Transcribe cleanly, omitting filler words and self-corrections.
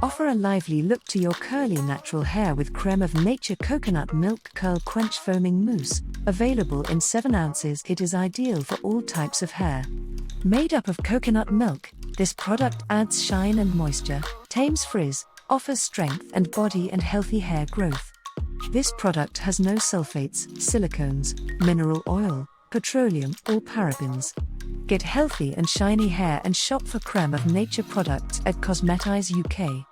Offer a lively look to your curly natural hair with Creme of Nature Coconut Milk Curl Quench Foaming Mousse. Available in 7 ounces, it is ideal for all types of hair. Made up of coconut milk, this product adds shine and moisture. Tames Frizz offers strength and body and healthy hair growth. This product has no sulphates, silicones, mineral oil, petroleum, or parabens. Get healthy and shiny hair and shop for Creme of Nature products at Cosmetize UK.